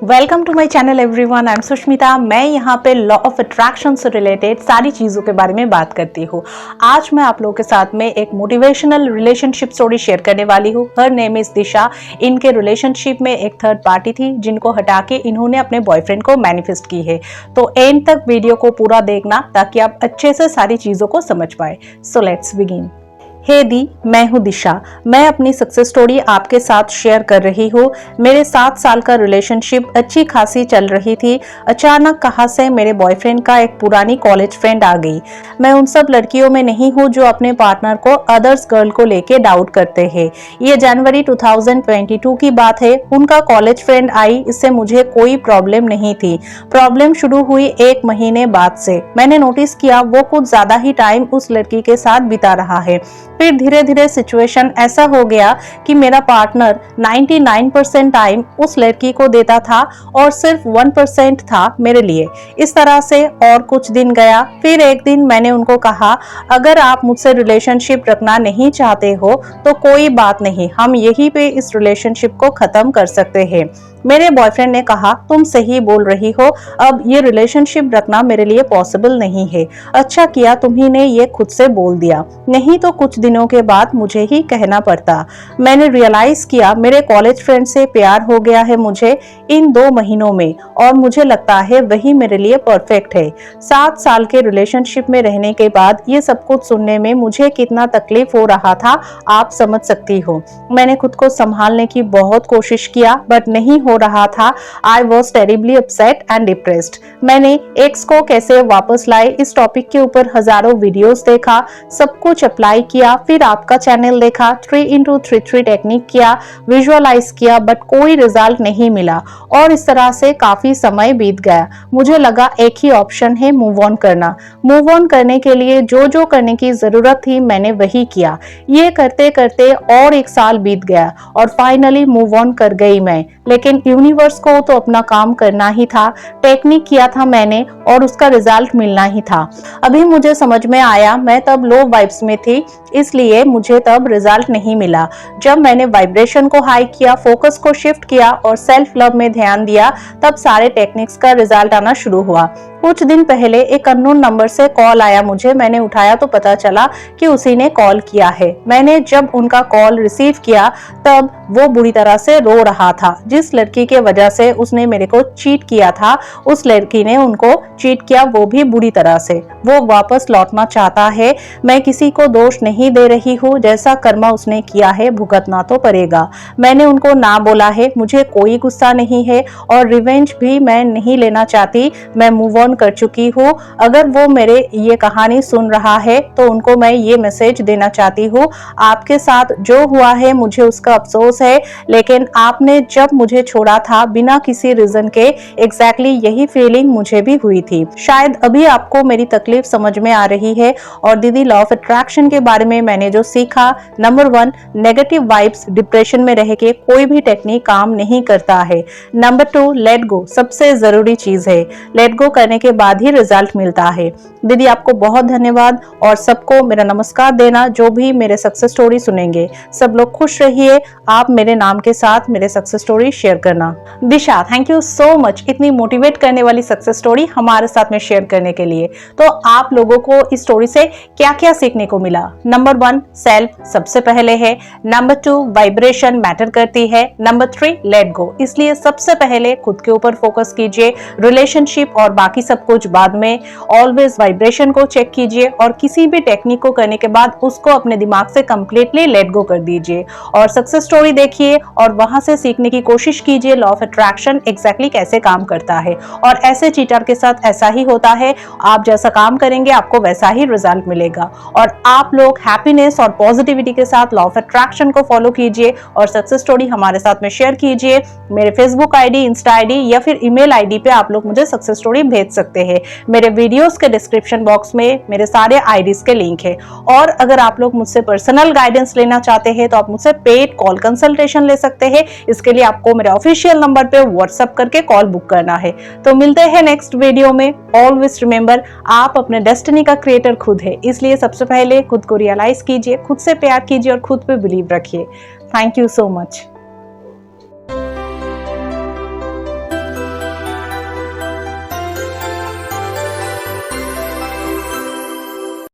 Welcome to my channel everyone, I am Sushmita. मैं यहाँ पे लॉ ऑफ अट्रैक्शन से रिलेटेड सारी चीज़ों के बारे में बात करती हूँ। आज मैं आप लोगों के साथ में एक मोटिवेशनल रिलेशनशिप स्टोरी शेयर करने वाली हूँ। हर नेम इज दिशा। इनके रिलेशनशिप में एक थर्ड पार्टी थी जिनको हटा के इन्होंने अपने बॉयफ्रेंड को मैनिफेस्ट की है। तो एंड तक वीडियो को पूरा देखना ताकि आप अच्छे से सारी चीज़ों को समझ पाए। So let's begin. हे दी, मैं हूँ दिशा। मैं अपनी सक्सेस स्टोरी आपके साथ शेयर कर रही हूँ। मेरे 7 साल का रिलेशनशिप अच्छी खासी चल रही थी। अचानक कहाँ से मेरे बॉयफ्रेंड का एक पुरानी कॉलेज फ्रेंड आ गई। मैं उन सब लड़कियों में नहीं हूँ जो अपने पार्टनर को अदर्स गर्ल को लेके डाउट करते हैं। ये जनवरी 2022 की बात है। उनका कॉलेज फ्रेंड आई, इससे मुझे कोई प्रॉब्लम नहीं थी। प्रॉब्लम शुरू हुई 1 महीने बाद से। मैंने नोटिस किया वो कुछ ज्यादा ही टाइम उस लड़की के साथ बिता रहा है। फिर धीरे धीरे सिचुएशन ऐसा हो गया कि मेरा पार्टनर 99% टाइम उस लड़की को देता था और सिर्फ 1% था मेरे लिए। इस तरह से और कुछ दिन गया। फिर एक दिन मैंने उनको कहा, अगर आप मुझसे रिलेशनशिप रखना नहीं चाहते हो तो कोई बात नहीं, हम यहीं पे इस रिलेशनशिप को खत्म कर सकते हैं। मेरे बॉयफ्रेंड ने कहा, तुम सही बोल रही हो, अब ये रिलेशनशिप रखना मेरे लिए पॉसिबल नहीं है। अच्छा किया तुम्ही ने ये खुद से बोल दिया, नहीं तो कुछ दिनों के बाद मुझे ही कहना पड़ता। मैंने रियलाइज किया मेरे कॉलेज फ्रेंड से प्यार हो गया है मुझे इन 2 महीनों में, और मुझे लगता है वही मेरे लिए परफेक्ट है। 7 साल के रिलेशनशिप में रहने के बाद ये सब कुछ सुनने में मुझे कितना तकलीफ हो रहा था आप समझ सकती हो। मैंने खुद को संभालने की बहुत कोशिश किया बट नहीं हो रहा था। I was terribly upset and depressed. मैंने एक्स को कैसे वापस लाए इस टॉपिक के ऊपर हजारों वीडियोस देखा, सब कुछ अप्लाई किया। फिर आपका चैनल देखा, 3x3 टेक्निक किया, विजुअलाइज किया, बट कोई रिजल्ट नहीं मिला और इस तरह से काफी समय बीत गया। मुझे लगा एक ही ऑप्शन है, मूव ऑन करना। मूव ऑन करने के लिए जो जो करने की जरूरत थी मैंने वही किया। ये करते करते और 1 साल बीत गया और फाइनली मूव ऑन कर गई मैं। लेकिन यूनिवर्स को तो अपना काम करना ही था। टेक्निक किया था मैंने और उसका रिजल्ट मिलना ही था। अभी मुझे समझ में आया मैं तब लो वाइब्स में थी, इसलिए मुझे तब रिजल्ट नहीं मिला। जब मैंने वाइब्रेशन को हाई किया, फोकस को शिफ्ट किया और सेल्फ लव में ध्यान दिया, तब सारे टेक्निक्स का रिजल्ट आना शुरू हुआ। कुछ दिन पहले एक अननोन नंबर से कॉल आया मुझे। मैंने उठाया तो पता चला कि उसी ने कॉल किया है। मैंने जब उनका कॉल रिसीव किया तब वो बुरी तरह से रो रहा था। जिस लड़की के वजह से उसने मेरे को चीट किया था, उस लड़की ने उनको चीट किया, वो भी बुरी तरह से। वो वापस लौटना चाहता है। मैं किसी को दोष नहीं दे रही हूँ, जैसा कर्मा उसने किया है भुगतना तो पड़ेगा। मैंने उनको ना बोला है, मुझे कोई गुस्सा नहीं है और रिवेंज भी मैं नहीं लेना चाहती। मैं मूव ऑन कर चुकी हूँ। अगर वो मेरे ये कहानी सुन रहा है तो उनको मैं ये मैसेज देना चाहती हूँ, आपके साथ जो हुआ है मुझे उसका अफसोस है, लेकिन आपने जब मुझे छोड़ा था बिना किसी रीजन के, एग्जैक्टली यही फीलिंग मुझे भी हुई थी। शायद अभी आपको मेरी तकलीफ समझ में आ रही है। और दीदी, लॉ ऑफ अट्रैक्शन के बारे में मैंने जो सीखा, नंबर 1, नेगेटिव वाइब्स, डिप्रेशन में रह के कोई भी टेक्निक काम नहीं करता है। नंबर 2, लेट गो सबसे जरूरी चीज है। लेट गो करने के बाद ही रिजल्ट मिलता है। दीदी, आपको बहुत धन्यवाद और सबको मेरा नमस्कार देना जो भी मेरे सक्सेस स्टोरी सुनेंगे। सब लोग खुश रहिए। आप मेरे नाम के साथ मेरे सक्सेस स्टोरी शेयर करना। दिशा, थैंक यू सो मच इतनी मोटिवेट करने वाली सक्सेस स्टोरी हमारे साथ में शेयर करने के लिए। तो आप लोगों को इस स्टोरी से क्या क्या सीखने को मिला? नंबर 1, सेल्फ सबसे पहले है। नंबर 2, वाइब्रेशन मैटर करती है। Number 3, let go. इसलिए सबसे पहले खुद के ऊपर फोकस कीजिए, रिलेशनशिप और बाकी सब कुछ बाद में। ऑलवेज वाइब्रेशन को चेक कीजिए और किसी भी टेक्निक को करने के बाद उसको अपने दिमाग से कंप्लीटली लेट गो कर दीजिए और सक्सेस स्टोरी देखिए और वहां से सीखने की कोशिश कीजिए लॉ ऑफ अट्रैक्शन एग्जैक्टली कैसे काम करता है। और ऐसे चीटर के साथ ऐसा ही होता है, आप जैसा काम करेंगे आपको वैसा ही रिजल्ट मिलेगा। और आप लोग हैप्पीनेस और पॉजिटिविटी के साथ लॉ ऑफ अट्रैक्शन को फॉलो कीजिए और सक्सेस स्टोरी हमारे साथ में शेयर कीजिए। मेरे फेसबुक आईडी, इंस्टा आईडी या फिर ईमेल आईडी पे आप लोग मुझे सक्सेस स्टोरी भेज सकते हैं। मेरे वीडियोस के डिस्क्रिप्शन बॉक्स में मेरे सारे आईडीज के लिंक है। और अगर आप लोग मुझसे पर्सनल गाइडेंस लेना चाहते हैं तो आप मुझसे पेड कॉल कंसल्टेशन ले सकते हैं। इसके लिए आपको मेरे ऑफिशियल नंबर पे व्हाट्सएप करके कॉल बुक करना है। तो मिलते हैं नेक्स्ट वीडियो में। ऑलवेज रिमेंबर, आप अपने डेस्टिनी का क्रिएटर खुद है, इसलिए सबसे पहले खुद को रियलाइज कीजिए, खुद से प्यार कीजिए और खुद पे बिलीव रखिए। Thank you so much.